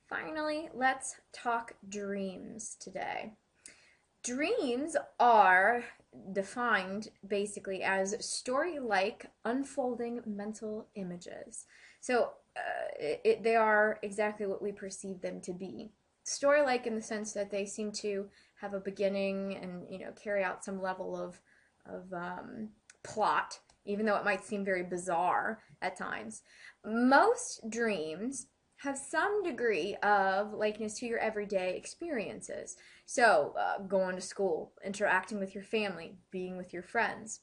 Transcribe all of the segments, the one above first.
Finally, let's talk dreams today. Dreams are defined basically as story-like unfolding mental images. They are exactly what we perceive them to be. Story-like in the sense that they seem to have a beginning and carry out some level of plot, even though it might seem very bizarre at times. Most dreams have some degree of likeness to your everyday experiences. Going to school, interacting with your family, being with your friends.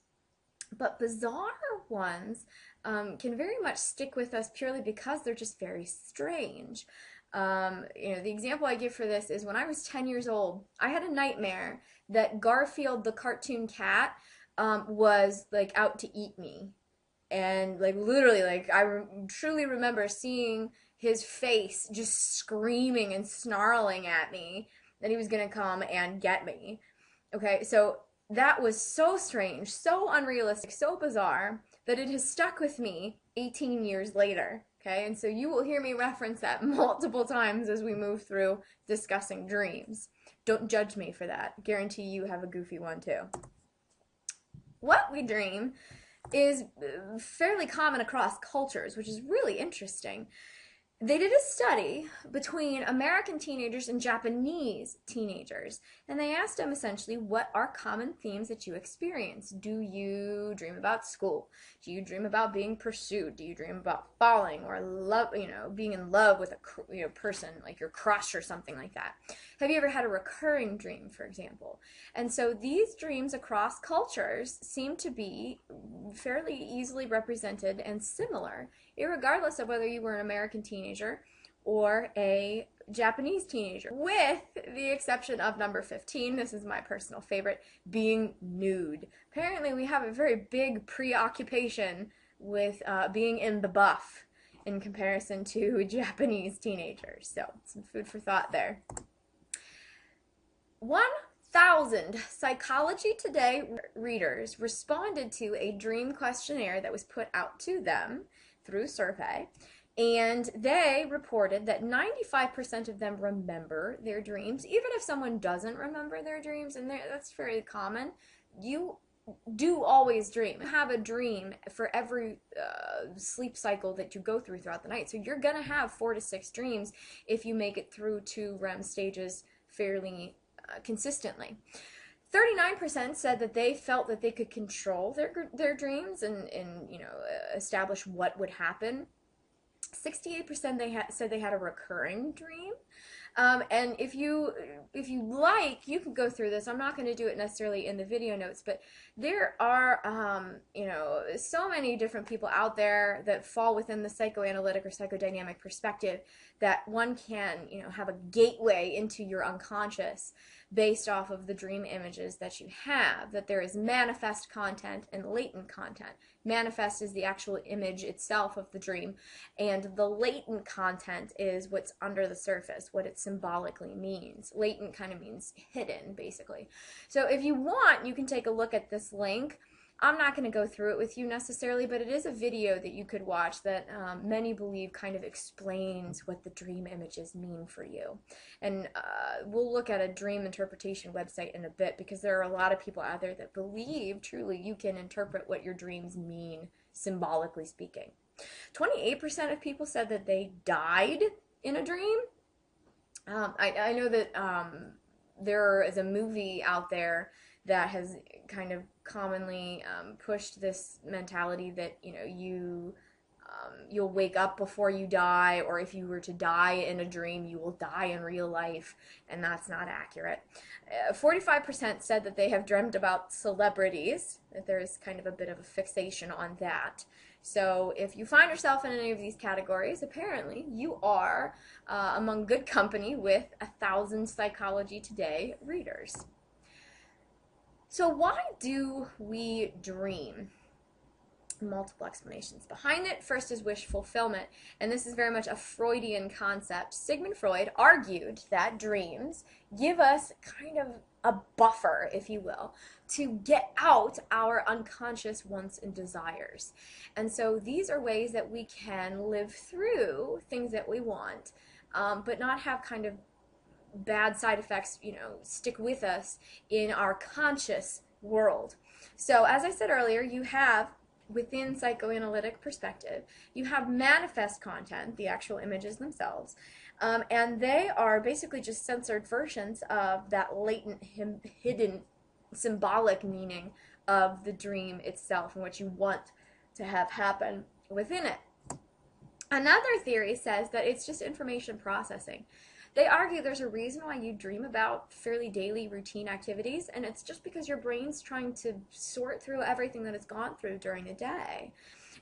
But bizarre ones can very much stick with us purely because they're just very strange. The example I give for this is when I was 10 years old, I had a nightmare that Garfield the cartoon cat was like out to eat me. And like literally, like truly remember seeing his face just screaming and snarling at me that he was gonna come and get me. Okay, so that was so strange, so unrealistic, so bizarre that it has stuck with me 18 years later. Okay, and so you will hear me reference that multiple times as we move through discussing dreams. Don't judge me for that. Guarantee you have a goofy one too. What we dream is fairly common across cultures, which is really interesting. They did a study between American teenagers and Japanese teenagers, and they asked them essentially, what are common themes that you experience? Do you dream about school? Do you dream about being pursued? Do you dream about falling or love, being in love with a person, like your crush or something like that? Have you ever had a recurring dream, for example? And so these dreams across cultures seem to be fairly easily represented and similar, irregardless of whether you were an American teenager or a Japanese teenager, with the exception of number 15. This is my personal favorite, being nude. Apparently we have a very big preoccupation with being in the buff in comparison to Japanese teenagers. So some food for thought there. 1,000 Psychology Today readers responded to a dream questionnaire that was put out to them through a survey, and they reported that 95% of them remember their dreams. Even if someone doesn't remember their dreams, and that's very common, you do always dream. You have a dream for every sleep cycle that you go throughout the night. So you're going to have 4 to 6 dreams if you make it through 2 REM stages fairly consistently. 39% said that they felt that they could control their dreams and establish what would happen. 68% said they had a recurring dream. And if you like, you can go through this. I'm not going to do it necessarily in the video notes, but there are so many different people out there that fall within the psychoanalytic or psychodynamic perspective that one can have a gateway into your unconscious based off of the dream images that you have, that there is manifest content and latent content. Manifest is the actual image itself of the dream, and the latent content is what's under the surface, what it symbolically means. Latent kind of means hidden, basically. So if you want, you can take a look at this link. I'm not going to go through it with you necessarily, but it is a video that you could watch that many believe kind of explains what the dream images mean for you. And we'll look at a dream interpretation website in a bit, because there are a lot of people out there that believe truly you can interpret what your dreams mean, symbolically speaking. 28% of people said that they died in a dream. I know that there is a movie out there that has kind of commonly pushed this mentality that you'll wake up before you die, or if you were to die in a dream, you will die in real life, and that's not accurate. 45% said that they have dreamt about celebrities, that there's kind of a bit of a fixation on that. So if you find yourself in any of these categories, apparently you are among good company with 1,000 Psychology Today readers. So why do we dream? Multiple explanations behind it. First is wish fulfillment, and this is very much a Freudian concept. Sigmund Freud argued that dreams give us kind of a buffer, if you will, to get out our unconscious wants and desires. And so these are ways that we can live through things that we want but not have kind of bad side effects, stick with us in our conscious world. So as I said earlier, you have, within psychoanalytic perspective, you have manifest content, the actual images themselves, and they are basically just censored versions of that latent, hidden, symbolic meaning of the dream itself and what you want to have happen within it. Another theory says that it's just information processing. They argue there's a reason why you dream about fairly daily routine activities, and it's just because your brain's trying to sort through everything that it's gone through during the day.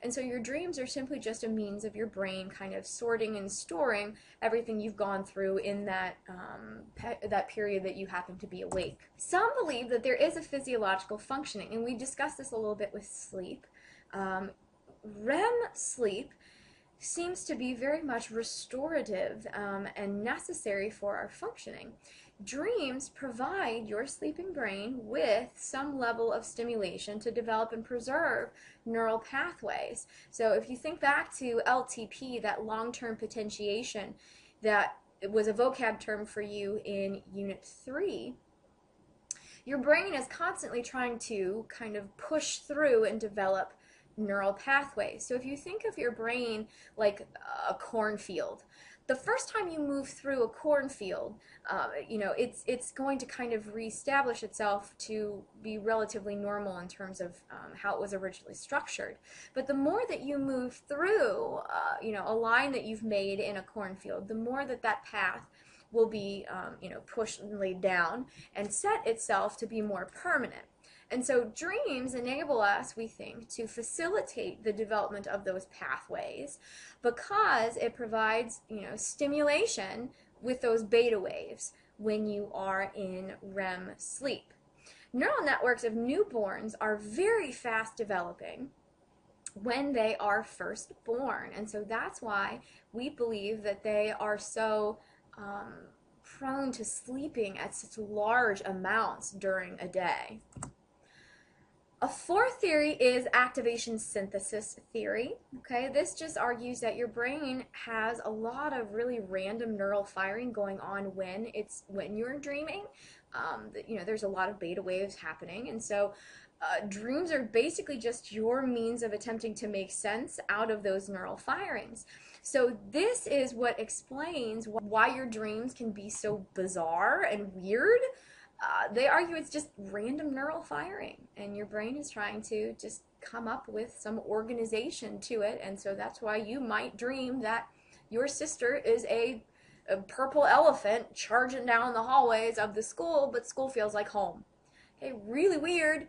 And so your dreams are simply just a means of your brain kind of sorting and storing everything you've gone through in that, that period that you happen to be awake. Some believe that there is a physiological functioning, and we discussed this a little bit with sleep. REM sleep seems to be very much restorative and necessary for our functioning. Dreams provide your sleeping brain with some level of stimulation to develop and preserve neural pathways. So if you think back to LTP, that long-term potentiation, that was a vocab term for you in Unit 3, your brain is constantly trying to kind of push through and develop neural pathways. So if you think of your brain like a cornfield, the first time you move through a cornfield, it's going to kind of reestablish itself to be relatively normal in terms of how it was originally structured. But the more that you move through, a line that you've made in a cornfield, the more that that path will be, pushed and laid down and set itself to be more permanent. And so dreams enable us, we think, to facilitate the development of those pathways because it provides, stimulation with those beta waves when you are in REM sleep. Neural networks of newborns are very fast developing when they are first born. And so that's why we believe that they are so prone to sleeping at such large amounts during a day. A fourth theory is activation synthesis theory. Okay, this just argues that your brain has a lot of really random neural firing going on when you're dreaming. There's a lot of beta waves happening, and so dreams are basically just your means of attempting to make sense out of those neural firings. So this is what explains why your dreams can be so bizarre and weird. They argue it's just random neural firing, and your brain is trying to just come up with some organization to it, and so that's why you might dream that your sister is a purple elephant charging down the hallways of the school, but school feels like home. Okay, really weird,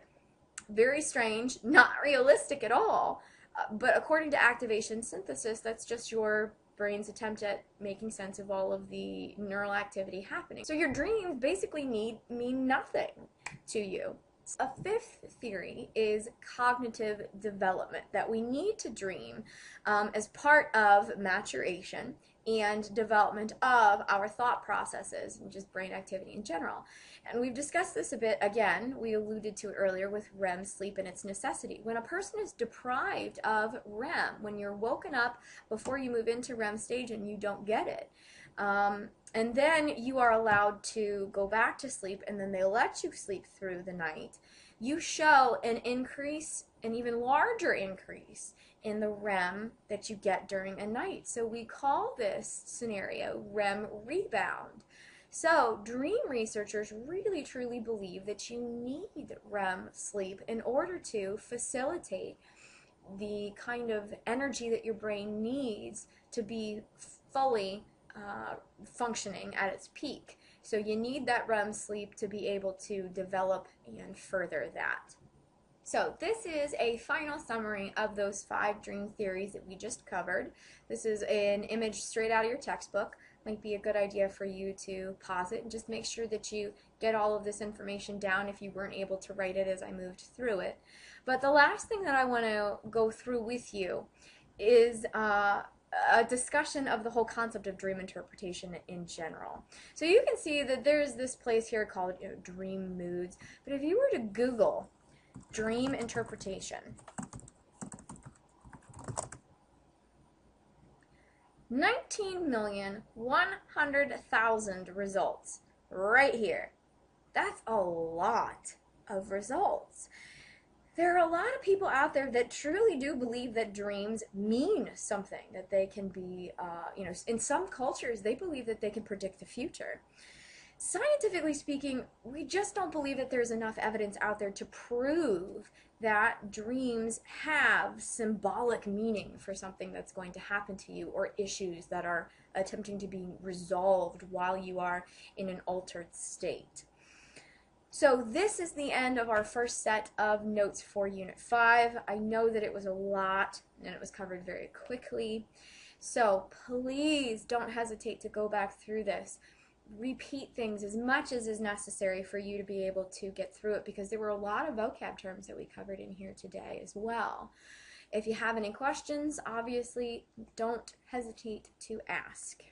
very strange, not realistic at all, but according to activation synthesis, that's just your brain's attempt at making sense of all of the neural activity happening. So your dreams basically mean nothing to you. A fifth theory is cognitive development, that we need to dream as part of maturation and development of our thought processes and just brain activity in general. And we've discussed this a bit. Again, we alluded to it earlier with REM sleep and its necessity. When a person is deprived of REM, when you're woken up before you move into REM stage and you don't get it, and then you are allowed to go back to sleep, and then they let you sleep through the night, you show an increase, an even larger increase in the REM that you get during a night. So we call this scenario REM rebound. So dream researchers really truly believe that you need REM sleep in order to facilitate the kind of energy that your brain needs to be fully functioning at its peak. So you need that REM sleep to be able to develop and further that. So this is a final summary of those 5 dream theories that we just covered. This is an image straight out of your textbook. Might be a good idea for you to pause it and just make sure that you get all of this information down if you weren't able to write it as I moved through it. But the last thing that I want to go through with you is a discussion of the whole concept of dream interpretation in general. So you can see that there's this place here called dream moods, but if you were to Google dream interpretation, 19,100,000 results right here. That's a lot of results. There are a lot of people out there that truly do believe that dreams mean something, that they can be, in some cultures, they believe that they can predict the future. Scientifically speaking, we just don't believe that there's enough evidence out there to prove that dreams have symbolic meaning for something that's going to happen to you or issues that are attempting to be resolved while you are in an altered state. So this is the end of our first set of notes for Unit 5. I know that it was a lot and it was covered very quickly. So please don't hesitate to go back through this. Repeat things as much as is necessary for you to be able to get through it, because there were a lot of vocab terms that we covered in here today as well. If you have any questions, obviously don't hesitate to ask.